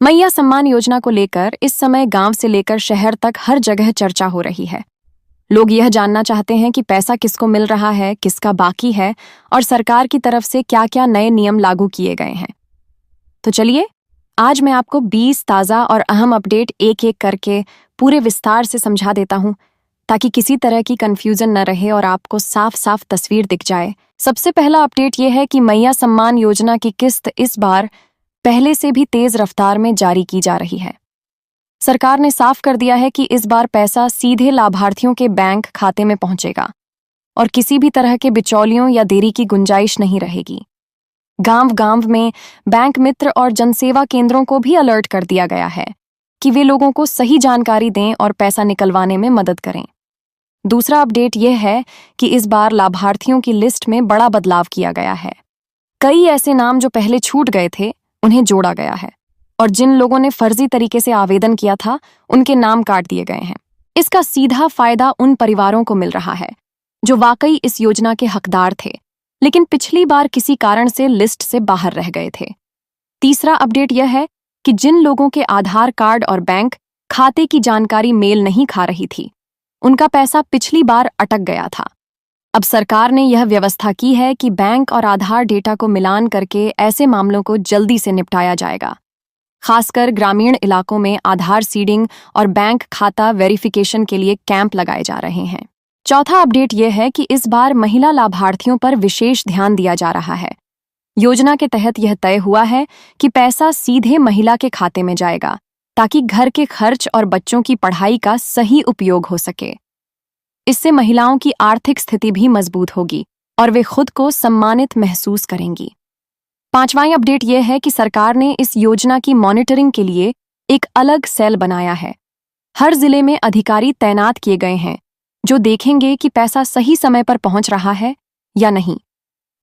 मैया सम्मान योजना को लेकर इस समय गांव से लेकर शहर तक हर जगह चर्चा हो रही है। लोग यह जानना चाहते हैं कि पैसा किसको मिल रहा है, किसका बाकी है और सरकार की तरफ से क्या-क्या नए नियम लागू किए गए हैं। तो चलिए, आज मैं आपको 20 ताज़ा और अहम अपडेट एक-एक करके पूरे विस्तार से समझा देता हूं, ताकि किसी तरह की कंफ्यूजन न रहे और आपको साफ-साफ तस्वीर दिख जाए। सबसे पहला अपडेट यह है कि मैया सम्मान योजना की किस्त इस बार पहले से भी तेज रफ्तार में जारी की जा रही है। सरकार ने साफ कर दिया है कि इस बार पैसा सीधे लाभार्थियों के बैंक खाते में पहुंचेगा और किसी भी तरह के बिचौलियों या देरी की गुंजाइश नहीं रहेगी। गांव-गांव में बैंक मित्र और जनसेवा केंद्रों को भी अलर्ट कर दिया गया है कि वे लोगों को सही जानकारी दें और पैसा निकलवाने में मदद करें। दूसरा अपडेट यह है कि इस बार लाभार्थियों की लिस्ट में बड़ा बदलाव किया गया है। कई ऐसे नाम जो पहले छूट गए थे, उन्हें जोड़ा गया है और जिन लोगों ने फर्जी तरीके से आवेदन किया था, उनके नाम काट दिए गए हैं। इसका सीधा फायदा उन परिवारों को मिल रहा है जो वाकई इस योजना के हकदार थे, लेकिन पिछली बार किसी कारण से लिस्ट से बाहर रह गए थे। तीसरा अपडेट यह है कि जिन लोगों के आधार कार्ड और बैंक खाते की जानकारी मेल नहीं खा रही थी, उनका पैसा पिछली बार अटक गया था। अब सरकार ने यह व्यवस्था की है कि बैंक और आधार डेटा को मिलान करके ऐसे मामलों को जल्दी से निपटाया जाएगा। खासकर ग्रामीण इलाकों में आधार सीडिंग और बैंक खाता वेरिफिकेशन के लिए कैंप लगाए जा रहे हैं। चौथा अपडेट यह है कि इस बार महिला लाभार्थियों पर विशेष ध्यान दिया जा रहा है। योजना के तहत यह तय हुआ है कि पैसा सीधे महिला के खाते में जाएगा, ताकि घर के खर्च और बच्चों की पढ़ाई का सही उपयोग हो सके। इससे महिलाओं की आर्थिक स्थिति भी मजबूत होगी और वे खुद को सम्मानित महसूस करेंगी। पांचवां अपडेट यह है कि सरकार ने इस योजना की मॉनिटरिंग के लिए एक अलग सेल बनाया है। हर जिले में अधिकारी तैनात किए गए हैं जो देखेंगे कि पैसा सही समय पर पहुंच रहा है या नहीं।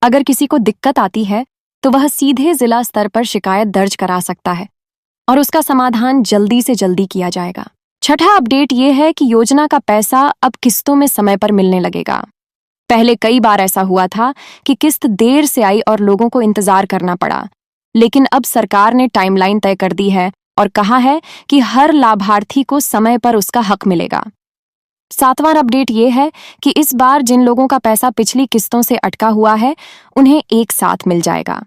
अगर किसी को दिक्कत आती है तो वह सीधे जिला स्तर पर शिकायत दर्ज करा सकता है और उसका समाधान जल्दी से जल्दी किया जाएगा। छठा अपडेट यह है कि योजना का पैसा अब किस्तों में समय पर मिलने लगेगा। पहले कई बार ऐसा हुआ था कि किस्त देर से आई और लोगों को इंतजार करना पड़ा, लेकिन अब सरकार ने टाइमलाइन तय कर दी है और कहा है कि हर लाभार्थी को समय पर उसका हक मिलेगा। सातवां अपडेट यह है कि इस बार जिन लोगों का पैसा पिछली किस्तों से अटका हुआ है, उन्हें एक साथ मिल जाएगा।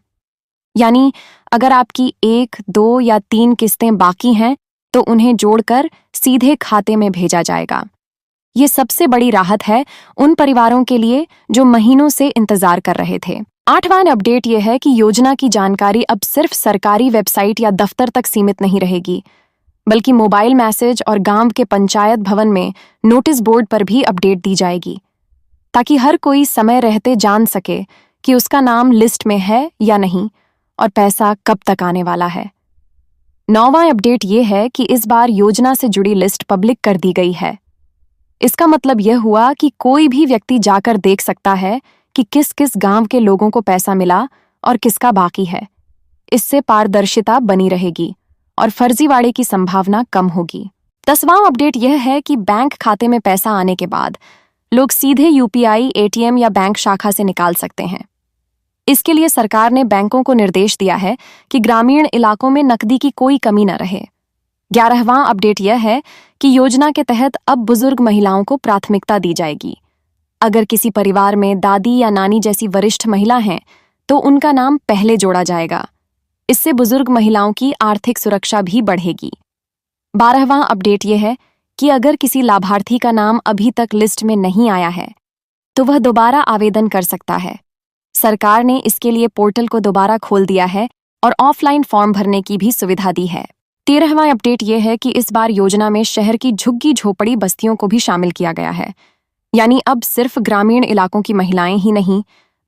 यानी अगर आपकी 1, 2 या 3 किस्तें बाकी हैं, तो उन्हें जोड़कर सीधे खाते में भेजा जाएगा। ये सबसे बड़ी राहत है उन परिवारों के लिए जो महीनों से इंतजार कर रहे थे। आठवां अपडेट यह है कि योजना की जानकारी अब सिर्फ सरकारी वेबसाइट या दफ्तर तक सीमित नहीं रहेगी, बल्कि मोबाइल मैसेज और गांव के पंचायत भवन में नोटिस बोर्ड पर भी अपडेट दी जाएगी, ताकि हर कोई समय रहते जान सके कि उसका नाम लिस्ट में है या नहीं और पैसा कब तक आने वाला है। 9वां अपडेट यह है कि इस बार योजना से जुड़ी लिस्ट पब्लिक कर दी गई है। इसका मतलब यह हुआ कि कोई भी व्यक्ति जाकर देख सकता है कि किस किस गांव के लोगों को पैसा मिला और किसका बाकी है। इससे पारदर्शिता बनी रहेगी और फर्जीवाड़े की संभावना कम होगी। 10वां अपडेट यह है कि बैंक खाते में पैसा आने के बाद लोग सीधे यूपीआई, एटीएम या बैंक शाखा से निकाल सकते हैं। इसके लिए सरकार ने बैंकों को निर्देश दिया है कि ग्रामीण इलाकों में नकदी की कोई कमी न रहे। 11वां अपडेट यह है कि योजना के तहत अब बुजुर्ग महिलाओं को प्राथमिकता दी जाएगी। अगर किसी परिवार में दादी या नानी जैसी वरिष्ठ महिला हैं, तो उनका नाम पहले जोड़ा जाएगा। इससे बुजुर्ग महिलाओं की आर्थिक सुरक्षा भी बढ़ेगी। 12वां अपडेट यह है कि अगर किसी लाभार्थी का नाम अभी तक लिस्ट में नहीं आया है, तो वह दोबारा आवेदन कर सकता है। सरकार ने इसके लिए पोर्टल को दोबारा खोल दिया है और ऑफलाइन फॉर्म भरने की भी सुविधा दी है। 13वां अपडेट यह है कि इस बार योजना में शहर की झुग्गी झोपड़ी बस्तियों को भी शामिल किया गया है। यानी अब सिर्फ ग्रामीण इलाकों की महिलाएं ही नहीं,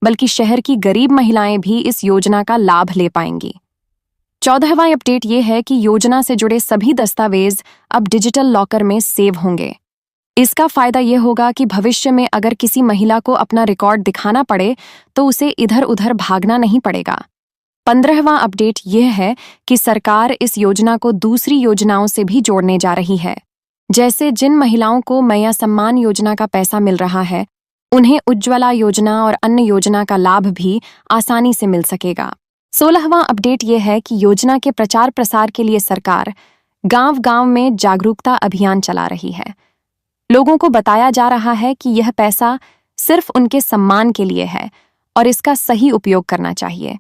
बल्कि शहर की गरीब महिलाएं भी इस योजना का लाभ ले पाएंगी। 14वां अपडेट यह है कि योजना से जुड़े सभी दस्तावेज अब डिजिटल लॉकर में सेव होंगे। इसका फायदा यह होगा कि भविष्य में अगर किसी महिला को अपना रिकॉर्ड दिखाना पड़े, तो उसे इधर उधर भागना नहीं पड़ेगा। 15वां अपडेट यह है कि सरकार इस योजना को दूसरी योजनाओं से भी जोड़ने जा रही है। जैसे जिन महिलाओं को मैया सम्मान योजना का पैसा मिल रहा है, उन्हें उज्ज्वला योजना और अन्य योजना का लाभ भी आसानी से मिल सकेगा। 16वां अपडेट ये है कि योजना के प्रचार प्रसार के लिए सरकार गांव-गांव में जागरूकता अभियान चला रही है। लोगों को बताया जा रहा है कि यह पैसा सिर्फ उनके सम्मान के लिए है और इसका सही उपयोग करना चाहिए।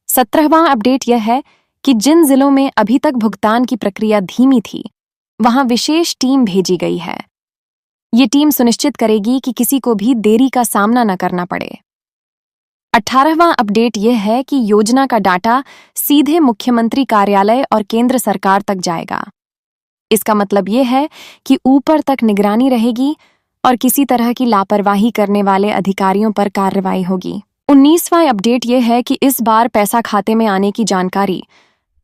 17वां अपडेट यह है कि जिन जिलों में अभी तक भुगतान की प्रक्रिया धीमी थी, वहां विशेष टीम भेजी गई है। ये टीम सुनिश्चित करेगी कि किसी को भी देरी का सामना न करना पड़े। 18वां अपडेट यह है कि योजना का डाटा सीधे मुख्यमंत्री कार्यालय और केंद्र सरकार तक जाएगा। इसका मतलब यह है कि ऊपर तक निगरानी रहेगी और किसी तरह की लापरवाही करने वाले अधिकारियों पर कार्रवाई होगी। 19वां अपडेट यह है कि इस बार पैसा खाते में आने की जानकारी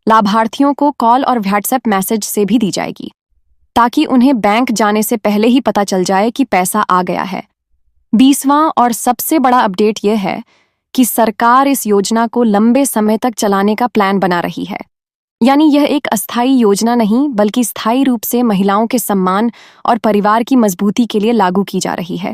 लाभार्थियों को कॉल और व्हाट्सएप मैसेज से भी दी जाएगी, ताकि उन्हें बैंक जाने से पहले ही पता चल जाए कि पैसा आ गया है। 20वां और सबसे बड़ा अपडेट यह है कि सरकार इस योजना को लंबे समय तक चलाने का प्लान बना रही है। यानी यह एक अस्थायी योजना नहीं, बल्कि स्थायी रूप से महिलाओं के सम्मान और परिवार की मजबूती के लिए लागू की जा रही है।